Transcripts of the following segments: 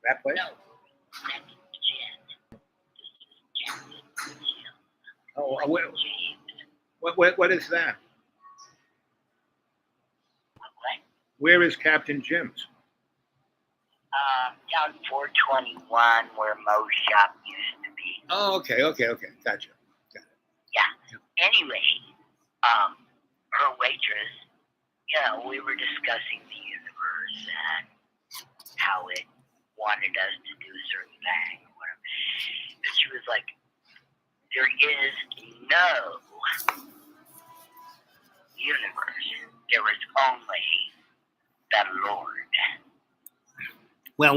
That place? No, that's Jen. Oh, James. what is that? What? Where is Captain Jim's? Down 421 where Mo's shop used to be. Oh, okay. Gotcha. Yeah. Anyway, her waitress, we were discussing the universe and how it wanted us to do a certain thing or whatever. And she was like, there is no universe. There is only the Lord. Well,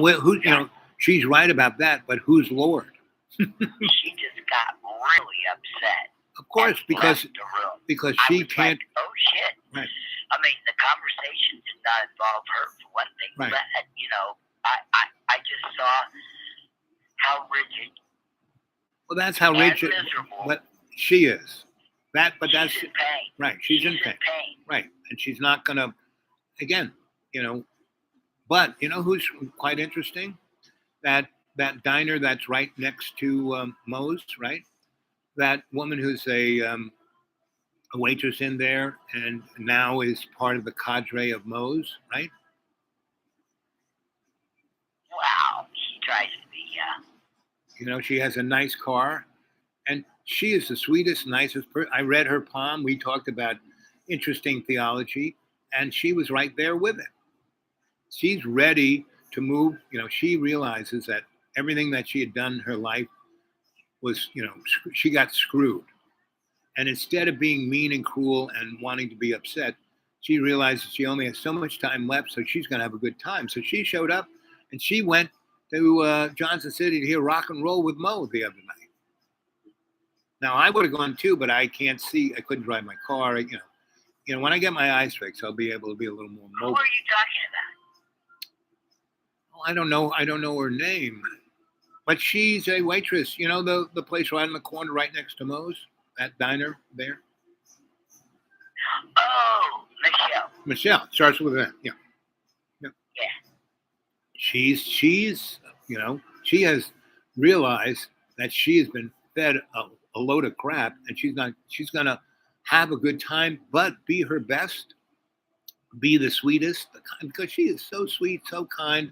she's right about that, but who's Lord? She just got really upset. Of course, and because left the room. she I was can't. like, oh shit. Right. I mean, the conversation did not involve her for one thing. Right. But, I just saw how rigid. Well, that's how and rigid. miserable. But she is. That's She's in pain. right. She's in pain. Right, and she's not gonna. Again, But who's quite interesting? That diner that's right next to Moe's, right? That woman who's a waitress in there and now is part of the cadre of Moe's, right? Wow. She tries to be, She has a nice car, and she is the sweetest, nicest person. I read her palm. We talked about interesting theology, and she was right there with it. She's ready to move. She realizes that everything that she had done in her life was, she got screwed. And instead of being mean and cruel and wanting to be upset, she realizes she only has so much time left, so she's going to have a good time. So she showed up, and she went to Johnson City to hear rock and roll with Mo the other night. Now, I would have gone too, but I can't see. I couldn't drive my car. When I get my eyes fixed, I'll be able to be a little more mobile. who are you talking about? I don't know her name, but she's a waitress. The place right in the corner, right next to Moe's, that diner there. Oh, Michelle. Michelle starts with that. Yeah. She's she has realized that she has been fed a load of crap, and she's gonna have a good time, but be her best, be the sweetest, because she is so sweet, so kind.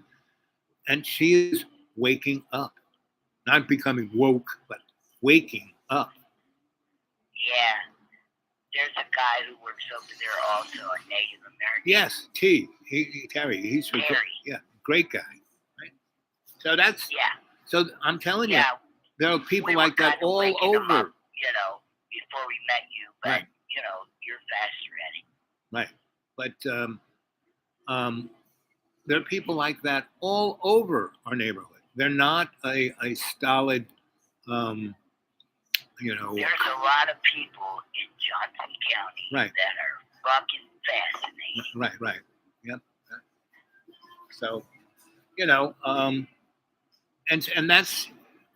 And she is waking up, not becoming woke, but waking up. Yeah. There's a guy who works over there also, a Native American. Yes, Terry. He's Terry. Great guy, right? So that's So I'm telling you, there are people like that all over. Before we met you, but Right. You're fast ready. Right, but there are people like that all over our neighborhood. They're not a stolid, There's a lot of people in Johnson County Right. that are fucking fascinating. Right. Yep. So, and that's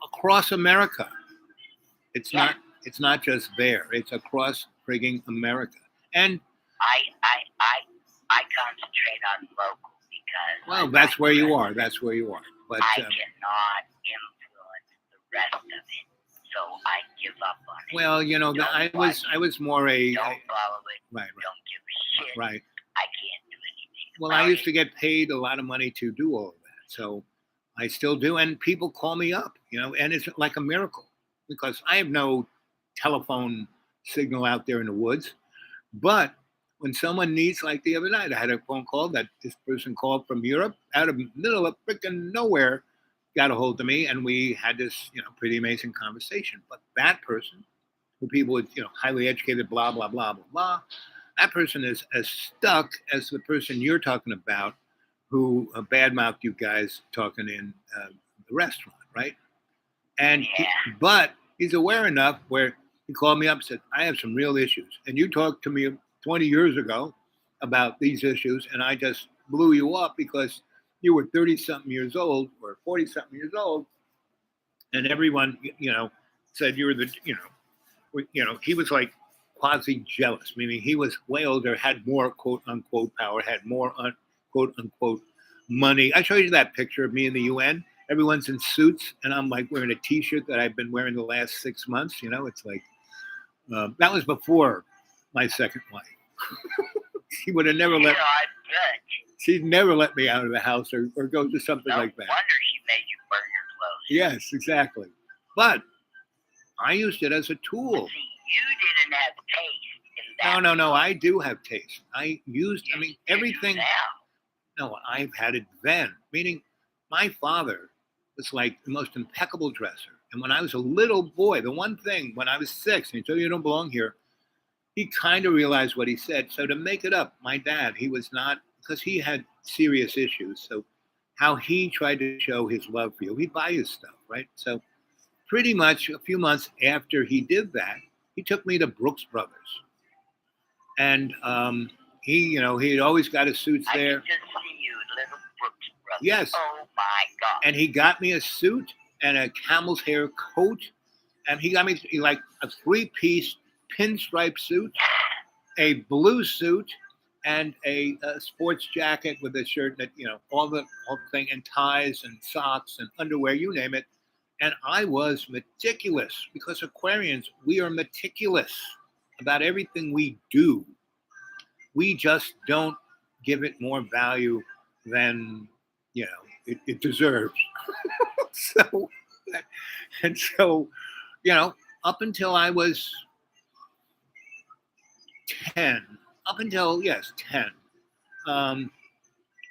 across America. It's not just there. It's across frigging America. And I concentrate on local because that's where you are. That's where you are. But I cannot influence the rest of it, so I give up on it. Well, I was more a don't follow it. Right. Don't give a shit. Right. I can't do anything. Well, I used to get paid a lot of money to do all of that, so I still do. And people call me up, and it's like a miracle because I have no telephone signal out there in the woods. But when someone needs, like the other night, I had a phone call that this person called from Europe out of the middle of freaking nowhere, got a hold of me, and we had this, pretty amazing conversation. But that person, who people would, highly educated, blah, blah, blah, blah, blah, that person is as stuck as the person you're talking about who badmouthed you guys talking in the restaurant, right? And but he's aware enough where he called me up and said, I have some real issues. And you talked to me 20 years ago about these issues, and I just blew you up because you were 30-something years old or 40-something years old, and everyone, said you were he was like quasi-jealous, meaning he was way older, had more quote-unquote power, had more quote-unquote money. I showed you that picture of me in the UN. everyone's in suits, and I'm like wearing a T-shirt that I've been wearing the last 6 months. It's like that was before my second wife. She would have never let. I bet. She'd never let me out of the house or go to something No like that. wonder she made you burn your clothes. Yes, exactly. But I used it as a tool. See, you didn't have taste in that. No. I do have taste. I used. I mean, You do everything. now. No, I've had it then. Meaning, my father was like the most impeccable dresser. And when I was a little boy, the one thing when I was 6, and he told you don't belong here, he kind of realized what he said. So to make it up, my dad, he was not, because he had serious issues. So how he tried to show his love for you, he'd buy you stuff, right? So pretty much a few months after he did that, he took me to Brooks Brothers. And he had always got his suits I there. can just see you, little Brooks Brothers. Yes. Oh my God. And he got me a suit and a camel's hair coat. And he got me like a 3-piece pinstripe suit, a blue suit, and a sports jacket with a shirt that, all the whole thing, and ties and socks and underwear, you name it. And I was meticulous because Aquarians, we are meticulous about everything we do. We just don't give it more value than, it deserves. So, up until I was 10, 10,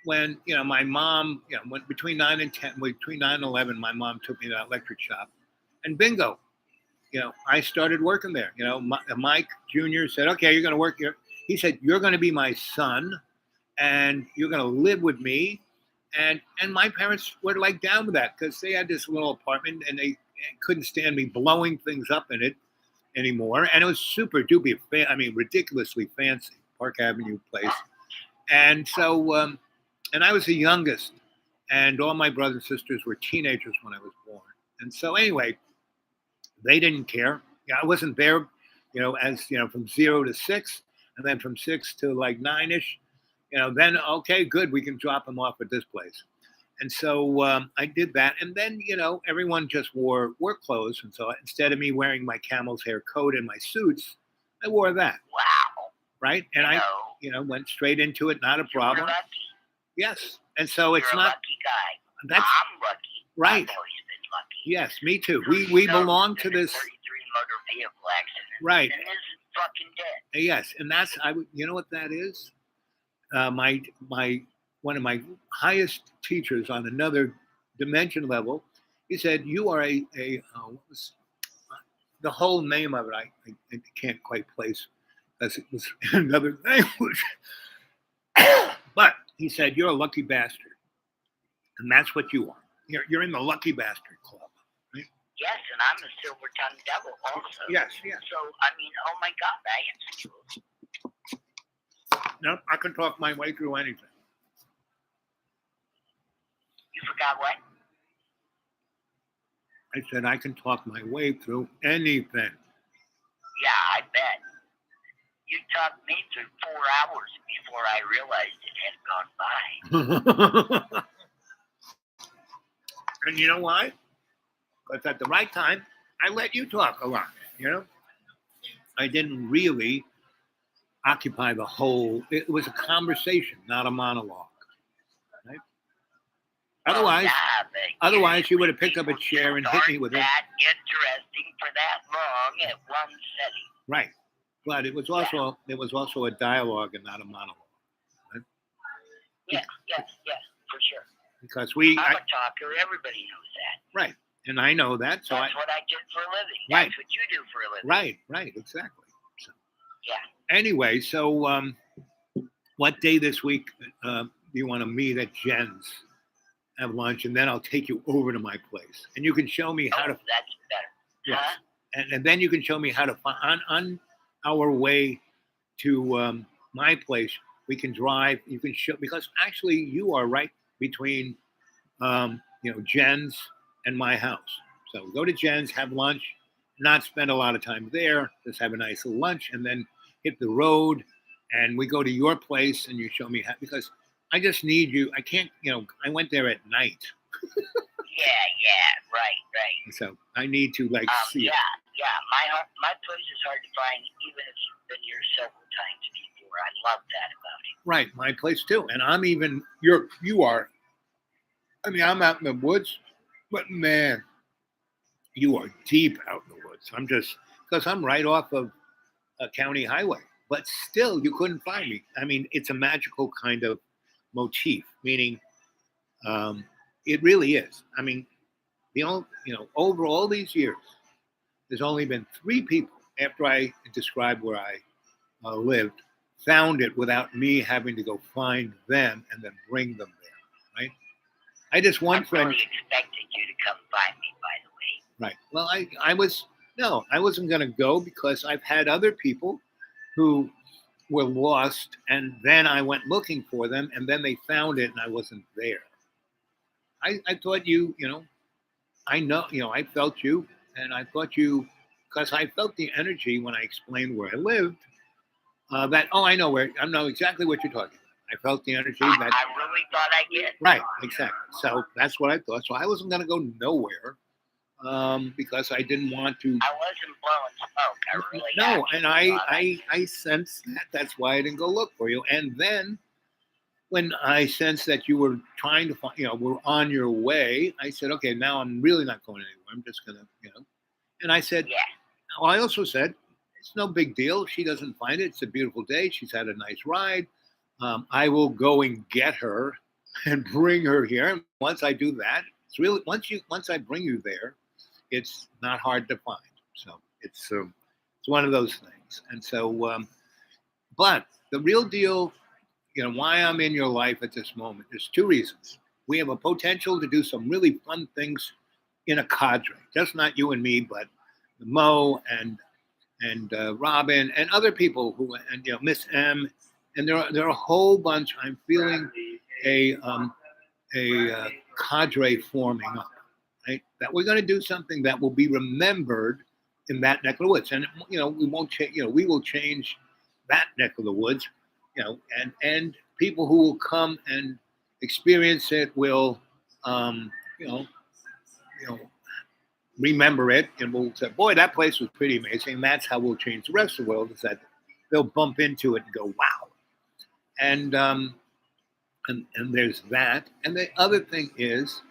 when, my mom, went between 9 and 10, between 9 and 11, my mom took me to that electric shop, and bingo, I started working there. Mike Jr. said, okay, you're going to work here. He said, you're going to be my son and you're going to live with me. And my parents were like down with that because they had this little apartment and they couldn't stand me blowing things up in it anymore. And it was super duper, ridiculously fancy, Park Avenue place. And so, and I was the youngest, and all my brothers and sisters were teenagers when I was born. And so anyway, they didn't care. I wasn't there, from 0 to 6, and then from 6 to like 9-ish. Then okay, good, we can drop them off at this place. And so I did that, and then everyone just wore work clothes, and so instead of me wearing my camel's hair coat and my suits, I wore that. Wow. Right, and I went straight into it, not a problem. You're lucky. Yes, and so it's You're not. a lucky guy. That's I'm lucky. right. I've always been lucky. Yes, me too. We belong to this. 33 motor vehicle accident. Right. And isn't fucking dead. Yes, and that's you know what that is? My one of my highest teachers on another dimension level, he said, you are what was the whole name of it? I can't quite place because it was another language. But he said, you're a lucky bastard. And that's what you are. You're in the lucky bastard club. Right? Yes, and I'm a silver-tongued devil also. Yes. So, oh my God, I am skilled. No, I can talk my way through anything. You forgot what? I said I can talk my way through anything. Yeah, I bet. You talked me through 4 hours before I realized it had gone by. And you know why? Because at the right time, I let you talk a lot, I didn't really occupy the whole, it was a conversation, not a monologue. Right? Otherwise, you would have picked up a chair and hit me with it. That interesting for that long at one setting. Right. But it was also a dialogue and not a monologue. Right? Yes, for sure. Because I'm a talker. Everybody knows that. Right. And I know that. So that's what I did for a living. Right. That's what you do for a living. Right, exactly. So, yeah. Anyway, so what day this week do you want to meet at Jen's, have lunch, and then I'll take you over to my place, and you can show me how to. That's better. Yes. Huh? And then you can show me how to on our way to my place. We can drive. You can show, because actually you are right between Jen's and my house. So go to Jen's, have lunch, not spend a lot of time there, just have a nice little lunch, and then hit the road, and we go to your place, and you show me how, because I just need you. I can't, I went there at night. Right. So I need to like see it. Yeah. My place is hard to find, even if you've been here several times before. I love that about it. Right, my place too. And I'm even you are. I mean, I'm out in the woods, but man, you are deep out in the woods. I'm just because I'm right off of a county highway, but still, you couldn't find me. I mean, it's a magical kind of motif, meaning it really is. I mean, over all these years, there's only been 3 people after I described where I lived found it without me having to go find them and then bring them there. Right? I just one I friend. really expected you to come find me, by the way. Right. Well, I was no, I wasn't going to go because I've had other people who were lost, and then I went looking for them, and then they found it, and I wasn't there. I thought I know, I felt you, and I thought you, because I felt the energy when I explained where I lived. I know exactly what you're talking about. I felt the energy I that. really thought I did. Right, exactly. So that's what I thought. So I wasn't going to go nowhere because I didn't want to. I wasn't blowing smoke. I really No, and actually I sensed that. That's why I didn't go look for you. And then when I sensed that you were trying to find, were on your way, I said, okay, now I'm really not going anywhere. I'm just gonna. And I said, Yeah. well, I also said, it's no big deal. If she doesn't find it, it's a beautiful day. She's had a nice ride. I will go and get her and bring her here. And once I do that, it's really once I bring you there, it's not hard to find. So it's one of those things. And so, but the real deal, why I'm in your life at this moment, there's 2 reasons. We have a potential to do some really fun things in a cadre, just not you and me, but Mo and Robin and other people and Miss M, and there are a whole bunch. I'm feeling a cadre forming up, right? That we're going to do something that will be remembered in that neck of the woods, and we won't change. We will change that neck of the woods, and people who will come and experience it will, you know, remember it, and we'll say, boy, that place was pretty amazing. And that's how we'll change the rest of the world, is that they'll bump into it and go, wow. And there's that. And the other thing is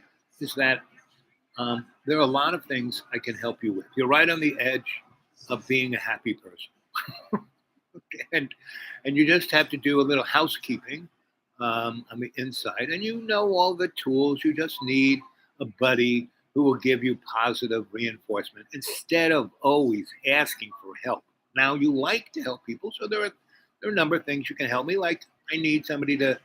that there are a lot of things I can help you with. You're right on the edge of being a happy person. Okay. And you just have to do a little housekeeping on the inside. And all the tools. You just need a buddy who will give you positive reinforcement instead of always asking for help. Now, you like to help people, so there are a number of things you can help me. Like, I need somebody to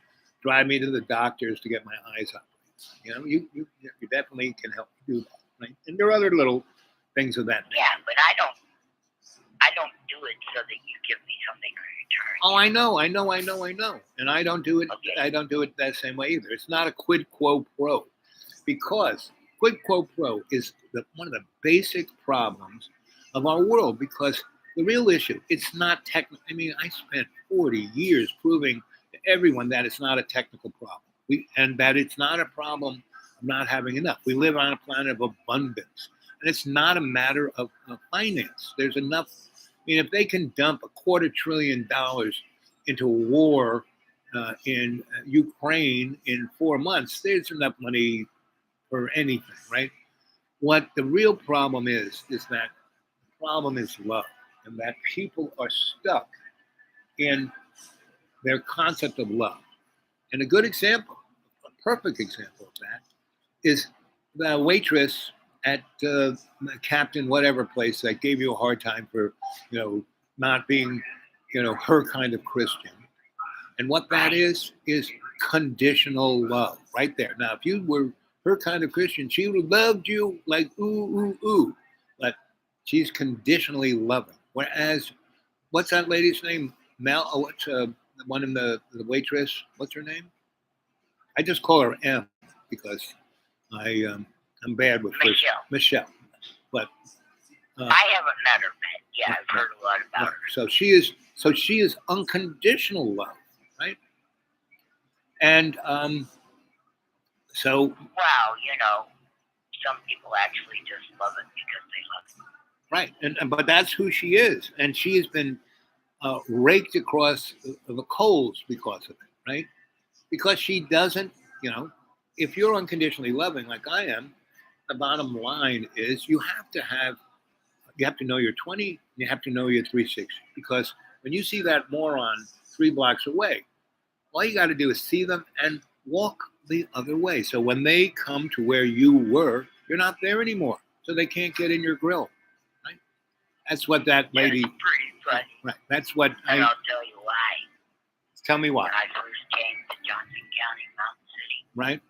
drive me to the doctors to get my eyes operated. You definitely can help me do that, right? And there are other little things of that nature. Yeah, but I don't do it so that you give me something in return. Oh, I know. And I don't do it. Okay. I don't do it that same way either. It's not a quid quo pro, because quid quo pro is one of the basic problems of our world. Because the real issue, it's not technical. I mean, I spent 40 years proving to everyone that it's not a technical problem, and that it's not a problem of not having enough. We live on a planet of abundance, and it's not a matter of finance. There's enough. I mean, if they can dump $250 billion into a war in Ukraine in 4 months, there's enough money for anything, right? What the real problem is that the problem is love, and that people are stuck in their concept of love. And a good example, a perfect example of that, is the waitress at the Captain whatever place that gave you a hard time for, not being, her kind of Christian. And what that is conditional love, right there. Now, if you were her kind of Christian, she would have loved you like ooh, ooh, ooh. But she's conditionally loving. Whereas, what's that lady's name? Mel? Oh, what's the one in the waitress? What's her name? I just call her M because I'm bad with first. Michelle. But I haven't met her, but yeah, I've heard a lot about her. So she is unconditional love, right? And so. Well, some people actually just love it because they love it. Right, and but that's who she is, and she has been raked across the coals because of it, right? Because she doesn't, you know, if you're unconditionally loving like I am, the bottom line is you have to know your 20, you have to know your 360. Because when you see that moron 3 blocks away, all you got to do is see them and walk the other way. So when they come to where you were, you're not there anymore. So they can't get in your grill, right? That's what that lady. It's pretty funny. Right. That's what And I'll tell you why. Tell me why. When I first came to Johnson County, Mountain City, Right.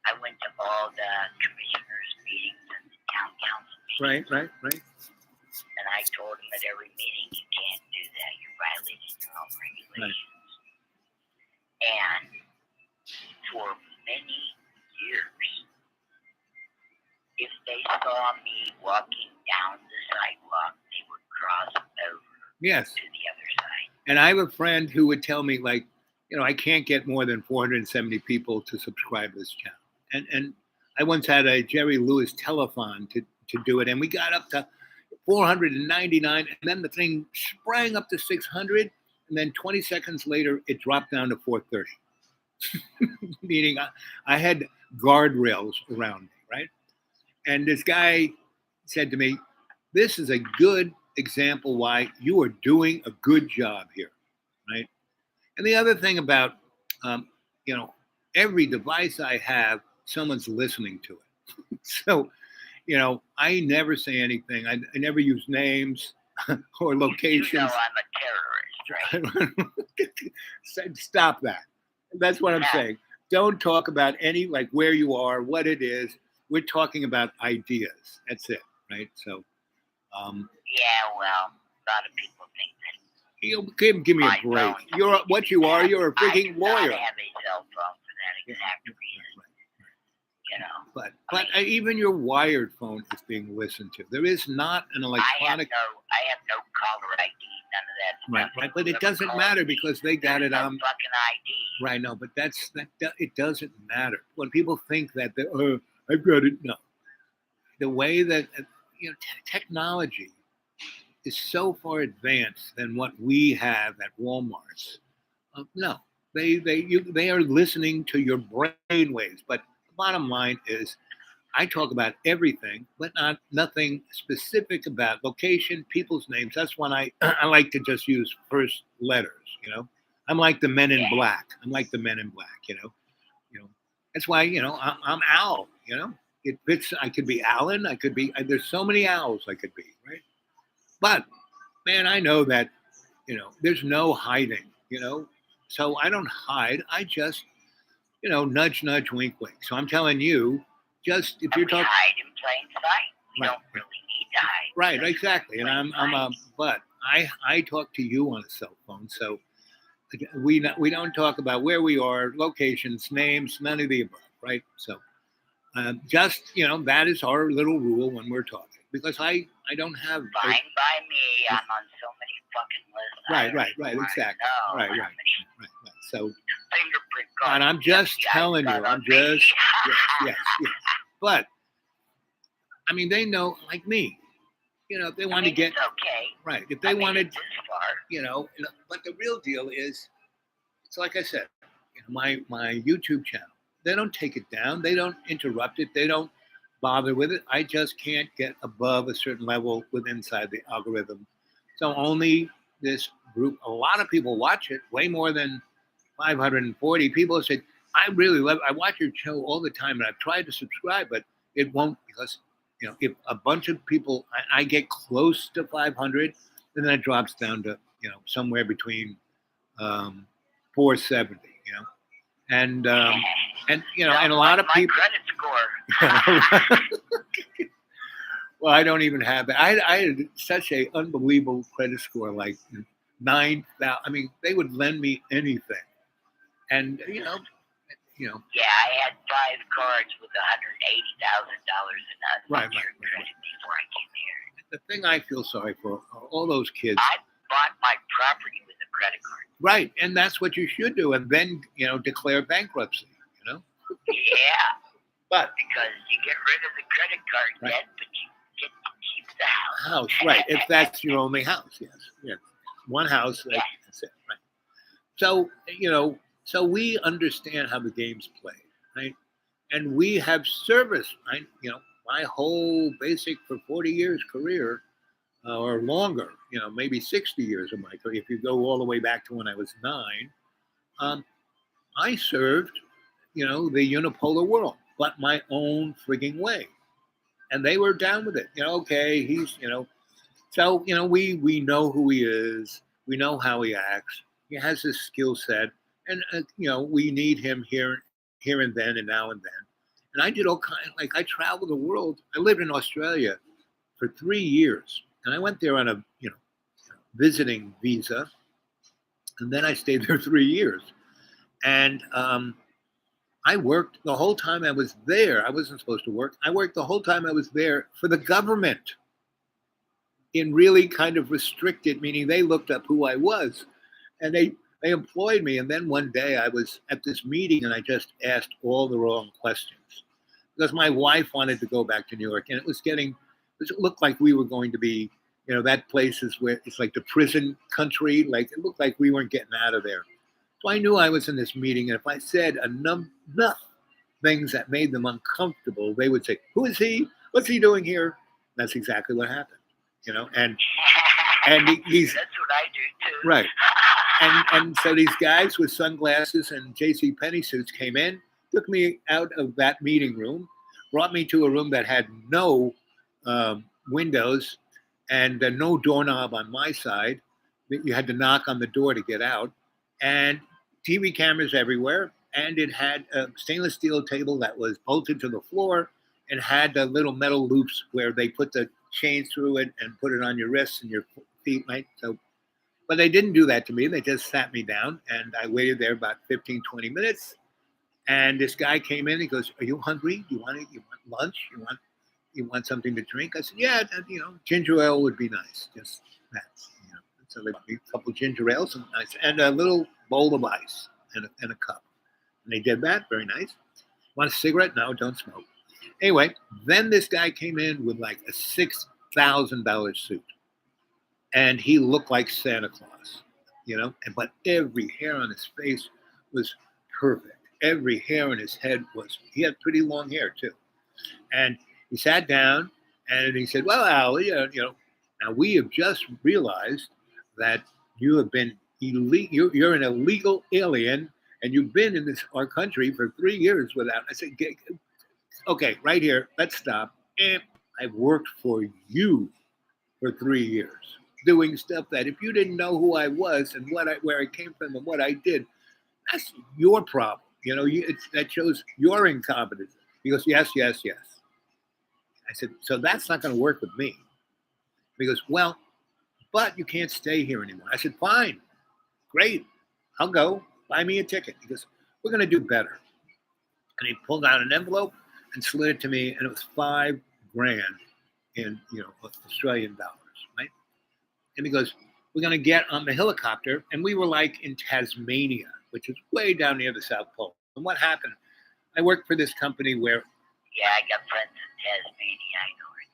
I went to all the commissioners' meetings and the town council meetings. Right. And I told them at every meeting, you can't do that. You're violating your own regulations. And for many years, if they saw me walking down the sidewalk, they would cross over Yes. to the other side. And I have a friend who would tell me, like, I can't get more than 470 people to subscribe to this channel. And I once had a Jerry Lewis telethon to do it, and we got up to 499, and then the thing sprang up to 600, and then 20 seconds later, it dropped down to 430. Meaning I had guardrails around me, right? And this guy said to me, this is a good example why you are doing a good job here, right? And the other thing about, every device I have, someone's listening to it. So, I never say anything. I never use names or locations. You know I'm a terrorist, right? Stop that. That's what I'm saying. Don't talk about like where you are, what it is. We're talking about ideas. That's it, right? So, Yeah, well, a lot of people think that. give me a break. You're what you are. You're a freaking lawyer. I have a cell phone for that exact reason. But even your wired phone is being listened to. There is not an electronic. I have no caller ID, none of that. Right. But it doesn't matter because they got it on. Fucking ID. Right. No, but it doesn't matter when people think that I've got it. No, the way that technology is so far advanced than what we have at Walmart's. No, they are listening to your brain waves. But the bottom line is, I talk about everything, but nothing specific about location, people's names. That's when I like to just use first letters. I'm like the Men in Black. That's why I'm Al. It fits. I could be Alan. I could be. There's so many Owls I could be, right? But man, I know that there's no hiding. So I don't hide. I just nudge, nudge, wink, wink. So I'm telling you, just if you're talking, hide in plain sight. We don't really need to hide. Right, exactly. And but I talk to you on a cell phone, so we don't talk about where we are, locations, names, none of the above, right? So just that is our little rule when we're talking, because I don't have. Fine by me. I'm on so many fucking lists. Right, exactly. Right. So, fingerprint card. And I'm just telling you, yes. But I mean, they know, like me. If they want to get okay. Right, if they wanted, this far. But the real deal is, it's like I said, my YouTube channel. They don't take it down. They don't interrupt it. They don't bother with it. I just can't get above a certain level inside the algorithm. So only this group. A lot of people watch it. Way more than 540 people said, I really love it. I watch your show all the time, and I've tried to subscribe, but it won't, because if a bunch of people, I get close to 500, then that drops down to somewhere between 470. And and a lot of people. Credit score. Well, I don't even have that. I had such a unbelievable credit score, like 9,000. I mean, they would lend me anything, and Yeah, I had 5 cards with $180,000 in unsecured credit before I came here. The thing I feel sorry for are all those kids. I bought my property with a credit card. Right, and that's what you should do, and then declare bankruptcy. Yeah. But because you get rid of the credit card Right. debt, but you get to keep the house. house, right? If that's your only house, yes, yeah, one house, Yeah. that's it, right? So so we understand how the game's played, right? And we have service, right? My whole basic for 40 years career, or longer, maybe 60 years of my career. If you go all the way back to when I was 9, I served, the unipolar world, but my own frigging way. And they were down with it. Okay, so we know who he is. We know how he acts. He has his skill set, and we need him here and then, and now and then. And I did all kind, like I traveled the world. I lived in Australia for 3 years, and I went there on a visiting visa, and then I stayed there 3 years. And I worked the whole time I was there. I wasn't supposed to work. I worked the whole time I was there for the government in really kind of restricted, meaning they looked up who I was, and they employed me. And then one day I was at this meeting and I just asked all the wrong questions because my wife wanted to go back to New York, and it looked like we were going to be, that place is where it's like the prison country. Like it looked like we weren't getting out of there. So I knew I was in this meeting, and if I said enough things that made them uncomfortable, they would say, "Who is he? What's he doing here?" That's exactly what happened, and these That's what I do too. right, and so these guys with sunglasses and J.C. Penney suits came in, took me out of that meeting room, brought me to a room that had no windows and no doorknob on my side. You had to knock on the door to get out, and TV cameras everywhere. And it had a stainless steel table that was bolted to the floor and had the little metal loops where they put the chain through it and put it on your wrists and your feet, right? So, but they didn't do that to me. They just sat me down, and I waited there about 15, 20 minutes. And this guy came in. He goes, "Are you hungry? You want lunch? You want something to drink?" I said, "Yeah, ginger ale would be nice. Just that." So they got me a couple ginger ales and a little bowl of ice and a cup. And they did that. Very nice. Want a cigarette? No, don't smoke. Anyway, then this guy came in with like a $6,000 suit. And he looked like Santa Claus, but every hair on his face was perfect. Every hair on his head he had pretty long hair too. And he sat down and he said, "Well, Al, now we have just realized that you have been illegal. You're an illegal alien, and you've been in our country for 3 years without." I said, "Okay, right here, let's stop. I've worked for you for 3 years, doing stuff that if you didn't know who I was and where I came from and what I did, that's your problem. That shows your incompetence." He goes, "Yes, yes, yes." I said, "So that's not going to work with me." He goes, "Well, but you can't stay here anymore." I said, "Fine, great, I'll go. Buy me a ticket." He goes, "We're going to do better." And he pulled out an envelope and slid it to me, and it was $5,000 in Australian dollars, right? And he goes, "We're going to get on the helicopter," and we were like in Tasmania, which is way down near the South Pole. And what happened? I worked for this company where, Yeah, I got friends in Tasmania. I know where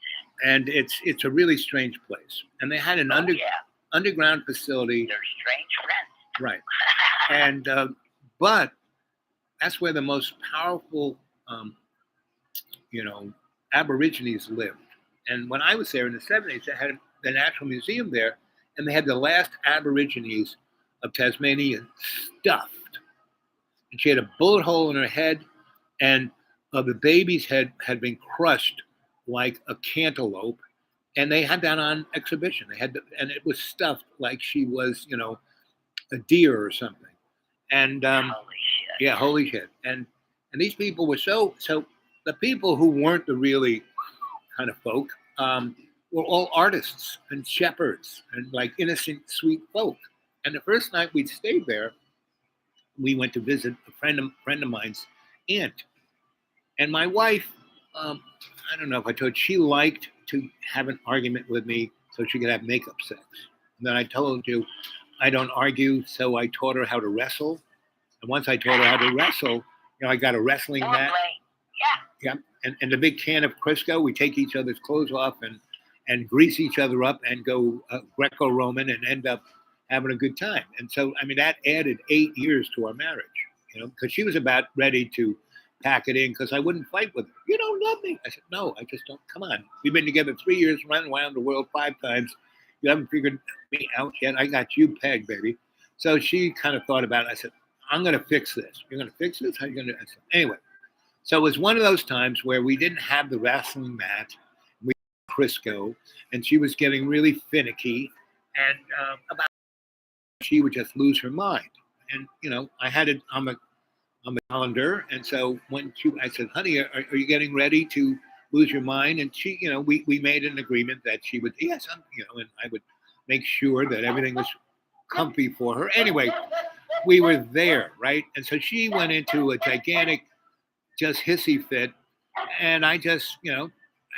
and it's a really strange place, and they had an it's at. Yeah, underground facility, they're strange friends. right? And but that's where the most powerful, Aborigines lived. And when I was there in the 70s, they had the Natural Museum there, and they had the last Aborigines of Tasmania stuffed. And she had a bullet hole in her head, and the baby's head had been crushed like a cantaloupe, and they had that on exhibition. And it was stuffed like she was, a deer or something. And Holy shit. yeah, holy shit. And these people were so the people who weren't the really kind of folk were all artists and shepherds and like innocent, sweet folk. And the first night we stayed there, we went to visit a friend of mine's aunt. And my wife, I don't know if I told you, she liked to have an argument with me so she could have makeup sex. And then I told you, I don't argue, so I taught her how to wrestle. And once I taught her how to wrestle, I got a wrestling mat. Yeah, and the big can of Crisco, we take each other's clothes off and grease each other up and go Greco-Roman and end up having a good time. And so, I mean, that added 8 years to our marriage, because she was about ready to pack it in because I wouldn't fight with her. You don't love me. I said, no, I just don't. Come on. We've been together 3 years, running around the world 5 times. You haven't figured me out yet. I got you pegged, baby. So she kind of thought about it. I said, I'm going to fix this. You're going to fix this? How are you going to? I said, anyway. So it was one of those times where we didn't have the wrestling mat. We had Crisco, and she was getting really finicky, and about she would just lose her mind. And I had it on the calendar, and so I said, "Honey, are you getting ready to lose your mind?" And she, we made an agreement that she would, yes, and I would make sure that everything was comfy for her. Anyway, we were there, right? And so she went into a gigantic, just hissy fit, and I just,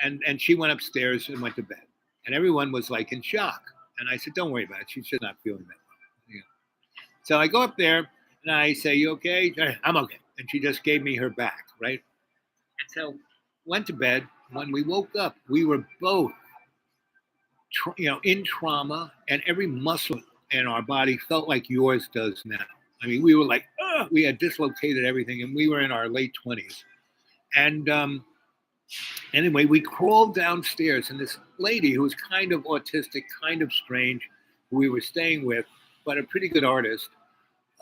and she went upstairs and went to bed, and everyone was like in shock. And I said, "Don't worry about it. She's just not feeling that well." So I go up there and I say, "You okay?" "I'm okay." And she just gave me her back, right? And so went to bed. When we woke up, we were both, in trauma, and every muscle in our body felt like yours does now. I mean, we were like, we had dislocated everything, and we were in our late 20s. And anyway, we crawled downstairs, and this lady who was kind of autistic, kind of strange, who we were staying with, but a pretty good artist,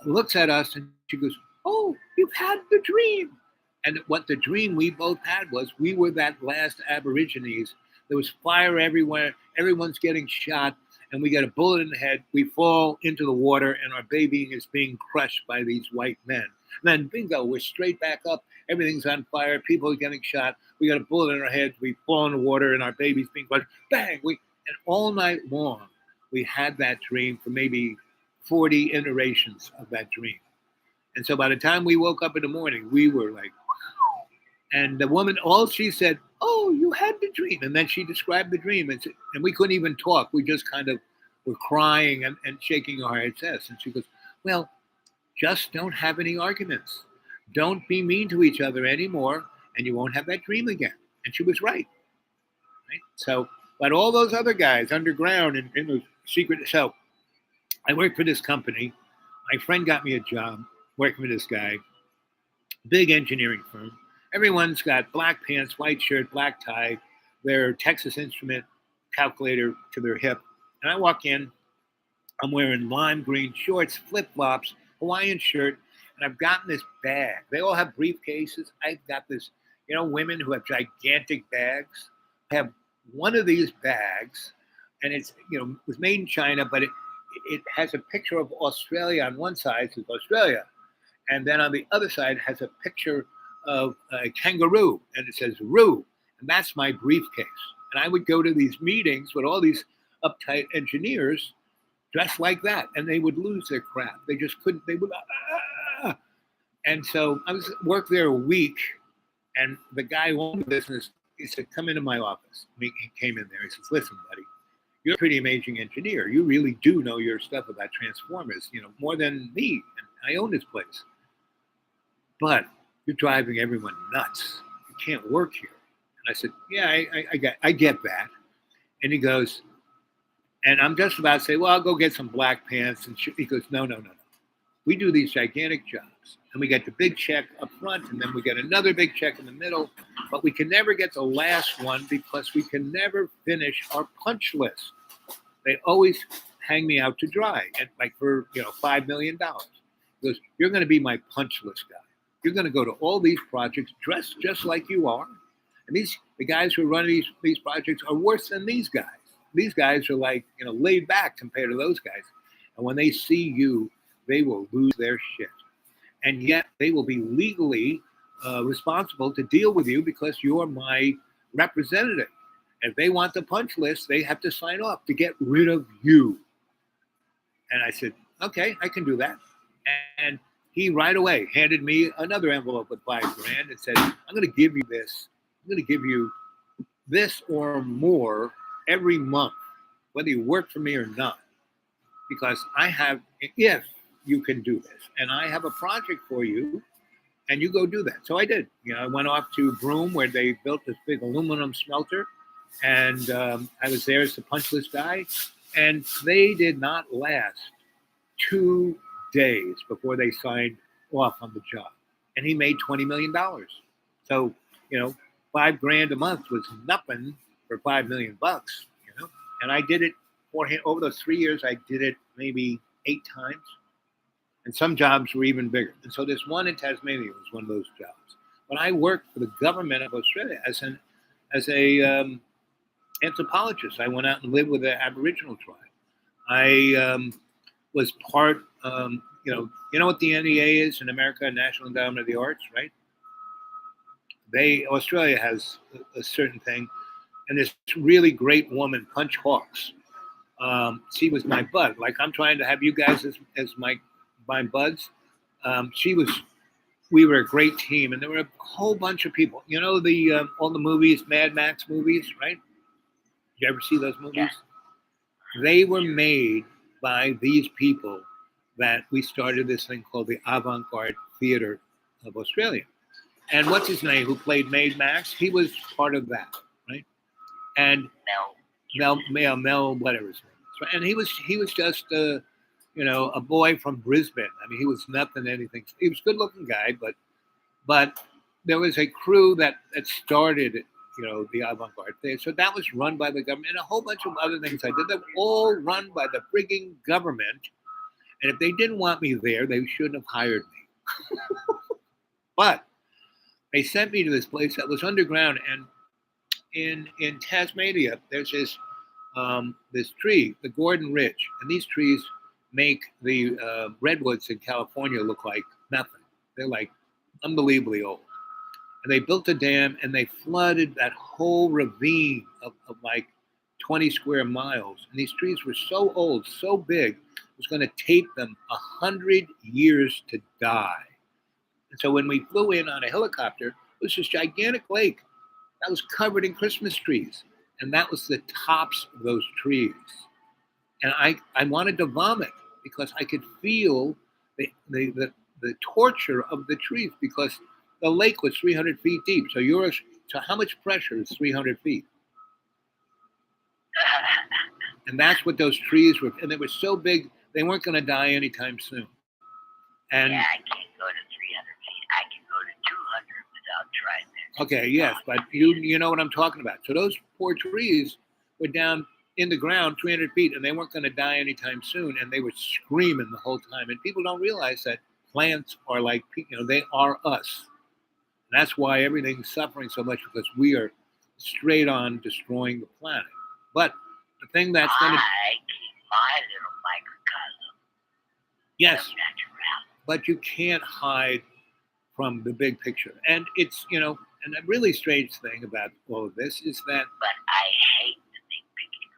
looks at us and she goes, "Oh, you've had the dream." And what the dream we both had was we were that last Aborigines. There was fire everywhere. Everyone's getting shot. And we get a bullet in the head. We fall into the water, and our baby is being crushed by these white men. And then, bingo, we're straight back up. Everything's on fire. People are getting shot. We got a bullet in our heads. We fall in the water, and our baby's being crushed. Bang! And all night long, we had that dream for maybe 40 iterations of that dream. And so by the time we woke up in the morning, we were like, and the woman, all she said, "Oh, you had the dream." And then she described the dream. And we couldn't even talk. We just kind of were crying and shaking our heads. And she goes, "Well, just don't have any arguments. Don't be mean to each other anymore, and you won't have that dream again." And she was right. So, but all those other guys underground in the secret. So I worked for this company. My friend got me a job working with this guy, big engineering firm. Everyone's got black pants, white shirt, black tie, their Texas Instrument calculator to their hip. And I walk in, I'm wearing lime green shorts, flip-flops, Hawaiian shirt, and I've gotten this bag. They all have briefcases. I've got this, women who have gigantic bags. I have one of these bags, and it's, it was made in China, but it has a picture of Australia on one side, says Australia. And then on the other side has a picture of a kangaroo, and it says Roo, and that's my briefcase. And I would go to these meetings with all these uptight engineers dressed like that, and they would lose their crap. They just couldn't. They would. And so I worked there a week, and the guy who owned the business, he said, "Come into my office." He came in there. He says, "Listen, buddy, you're a pretty amazing engineer. You really do know your stuff about transformers, more than me. And I own this place. But you're driving everyone nuts. You can't work here." And I said, "Yeah, I get that." And he goes, and I'm just about to say, "Well, I'll go get some black pants." And he goes, No. We do these gigantic jobs, and we get the big check up front, and then we get another big check in the middle, but we can never get the last one because we can never finish our punch list. They always hang me out to dry, and like for $5 million. He goes, "You're going to be my punch list guy. You're going to go to all these projects dressed just like you are. And the guys who run these projects are worse than these guys. These guys are like, laid back compared to those guys. And when they see you, they will lose their shit. And yet they will be legally responsible to deal with you because you're my representative. If they want the punch list, they have to sign off to get rid of you." And I said, "Okay, I can do that." And he right away handed me another envelope with $5,000 and said, "I'm going to give you this. I'm going to give you this or more every month, whether you work for me or not, because I have, if you can do this, and I have a project for you and you go do that. So I did. I went off to Broome where they built this big aluminum smelter, and I was there as the punch list guy, and they did not last 2 days before they signed off on the job, and he made $20 million. So $5,000 a month was nothing for $5 million. And I did it for him over those 3 years. I did it maybe 8 times, and some jobs were even bigger. And so this one in Tasmania was one of those jobs. But I worked for the government of Australia as a anthropologist. I went out and lived with the Aboriginal tribe. I was part. You know what the NEA is in America, National Endowment of the Arts, right? Australia has a certain thing, and this really great woman, Punch Hawks. She was my bud. Like I'm trying to have you guys as my buds. We were a great team, and there were a whole bunch of people. All the movies, Mad Max movies, right? Did you ever see those movies? Yeah. They were made by these people that we started this thing called the Avant-Garde Theatre of Australia. And what's his name, who played Mad Max? He was part of that, right? And Mel, whatever his name is. And he was just a boy from Brisbane. I mean, he was nothing, anything. He was a good-looking guy, but there was a crew that started, the Avant-Garde Theatre. So that was run by the government, and a whole bunch of other things I did. They were all run by the frigging government. And if they didn't want me there, they shouldn't have hired me. But they sent me to this place that was underground, and in Tasmania, there's this tree, the Gordon Ridge, and these trees make the redwoods in California look like nothing. They're like unbelievably old. And they built a dam, and they flooded that whole ravine of like 20 square miles. And these trees were so old, so big, it was going to take them 100 years to die. And so when we flew in on a helicopter, it was this gigantic lake that was covered in Christmas trees. And that was the tops of those trees. And I wanted to vomit because I could feel the torture of the trees, because the lake was 300 feet deep. So how much pressure is 300 feet? And that's what those trees were. And they were so big, they weren't going to die anytime soon. And yeah, I can't go to 300 feet. I can go to 200 without trying that. Okay, yes, but you know what I'm talking about. So those poor trees were down in the ground 300 feet, and they weren't going to die anytime soon, and they were screaming the whole time. And people don't realize that plants are like, they are us. And that's why everything's suffering so much, because we are straight on destroying the planet. But the thing that's going to... I keep my little microcosm. Yes, but you can't hide from the big picture. And it's, and a really strange thing about all of this is that... But I hate the big picture.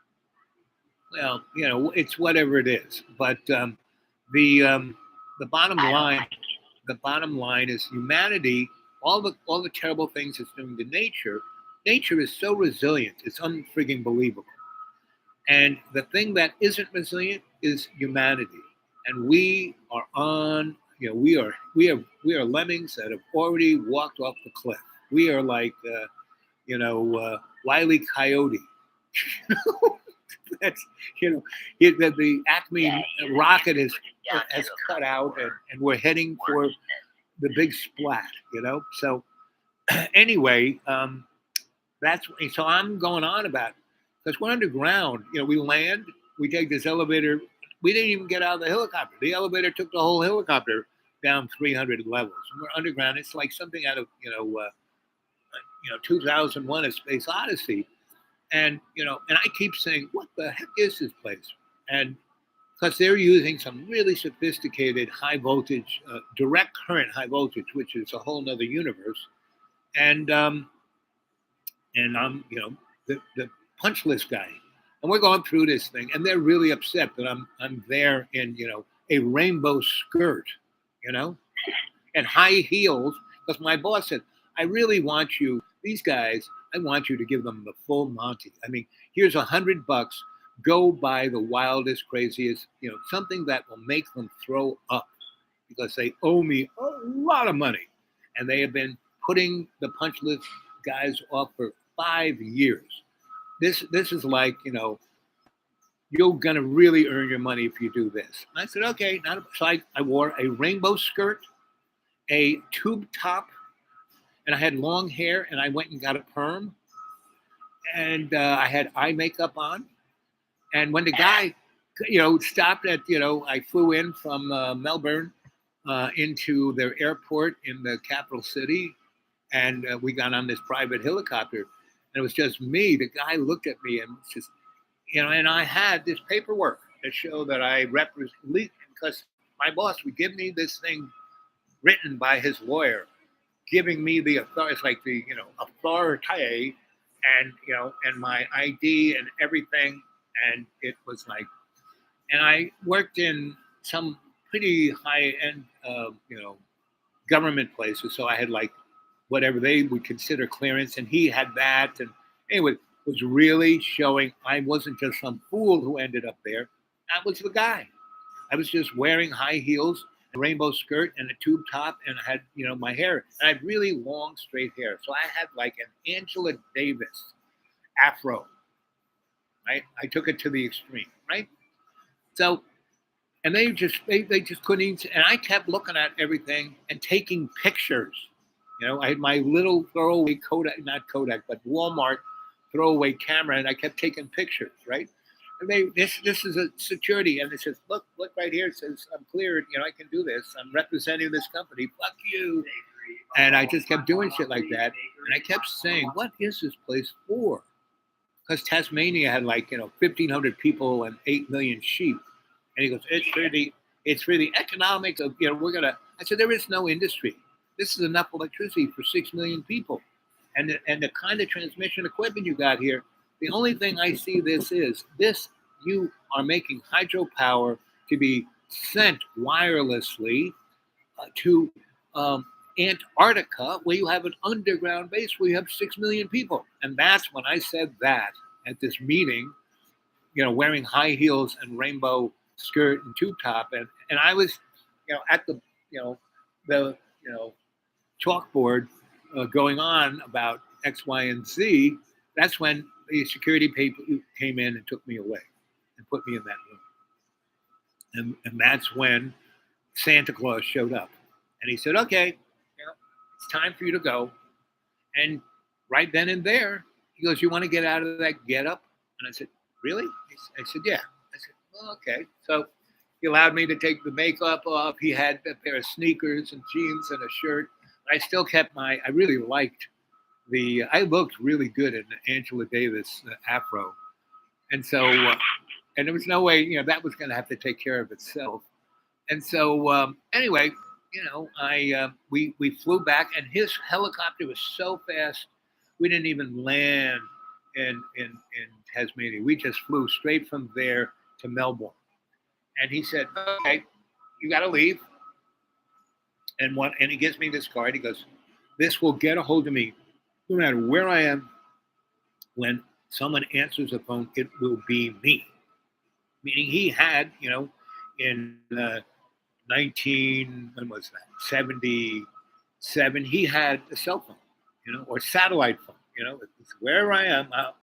Well, it's whatever it is. But the bottom line... Like the bottom line is humanity, all the terrible things it's doing to nature is so resilient, it's unfrigging believable. And the thing that isn't resilient is humanity. And we are on, we are lemmings that have already walked off the cliff. We are like, Wile E. Coyote. That's, the Acme rocket has cut out, and we're heading for the big splat, So anyway, so I'm going on about, because we're underground. We land, we take this elevator. We didn't even get out of the helicopter. The elevator took the whole helicopter down 300 levels. And we're underground. It's like something out of 2001: A Space Odyssey. And and I keep saying, what the heck is this place? And because they're using some really sophisticated high voltage, direct current high voltage, which is a whole nother universe. And I'm the punch list guy, and we're going through this thing, and they're really upset that I'm there in a rainbow skirt, and high heels, because my boss said, I really want these guys, I want you to give them the full Monty. I mean, here's $100. Go buy the wildest, craziest, something that will make them throw up, because they owe me a lot of money. and they have been putting the punch list guys off for 5 years. This is like, you're gonna really earn your money if you do this. I said, okay. So I wore a rainbow skirt, a tube top, and I had long hair, and I went and got a perm, and I had eye makeup on. And when the guy, stopped at, I flew in from Melbourne into their airport in the capital city, and we got on this private helicopter, and it was just me. The guy looked at me and just, and I had this paperwork to show that I represent, because my boss would give me this thing written by his lawyer, giving me the authority. It's like the, authority, and and my ID and everything. And it was like, and I worked in some pretty high end, government places. So I had like whatever they would consider clearance, and he had that. And anyway, it was really showing I wasn't just some fool who ended up there. I was the guy. I was just wearing high heels, a rainbow skirt, and a tube top, and I had, my hair. And I had really long, straight hair. So I had like an Angela Davis afro. Right? I took it to the extreme, right? So, and they just couldn't even, and I kept looking at everything and taking pictures. I had my little throwaway Kodak, not Kodak, but Walmart throwaway camera, and I kept taking pictures, right? And this is a security, and it says, look right here. It says I'm cleared. I can do this. I'm representing this company. Fuck you. And I just kept doing shit like that, and I kept saying, what is this place for? Because Tasmania had 1,500 people and 8 million sheep. And he goes, it's for the economics of, I said, there is no industry. This is enough electricity for 6 million people. And the kind of transmission equipment you got here, the only thing I see you are making hydropower to be sent wirelessly to Antarctica, where you have an underground base where you have 6 million people. And that's when I said that at this meeting, wearing high heels and rainbow skirt and tube top. And I was, at the, the chalkboard going on about X, Y, and Z. That's when the security people came in and took me away and put me in that room. And that's when Santa Claus showed up. And he said, okay, it's time for you to go. And right then and there, he goes, you want to get out of that getup? And I said, really? I said, yeah. I said, well, okay. So he allowed me to take the makeup off. He had a pair of sneakers and jeans and a shirt. I still kept I really liked I looked really good in the Angela Davis afro. And so, and there was no way, that was going to have to take care of itself. And so, anyway, we flew back, and his helicopter was so fast, we didn't even land in Tasmania. We just flew straight from there to Melbourne. And he said, okay, you got to leave. And he gives me this card. He goes, this will get a hold of me no matter where I am. When someone answers the phone, it will be me. Meaning he had, in 77, he had a cell phone, or satellite phone. It's where I am,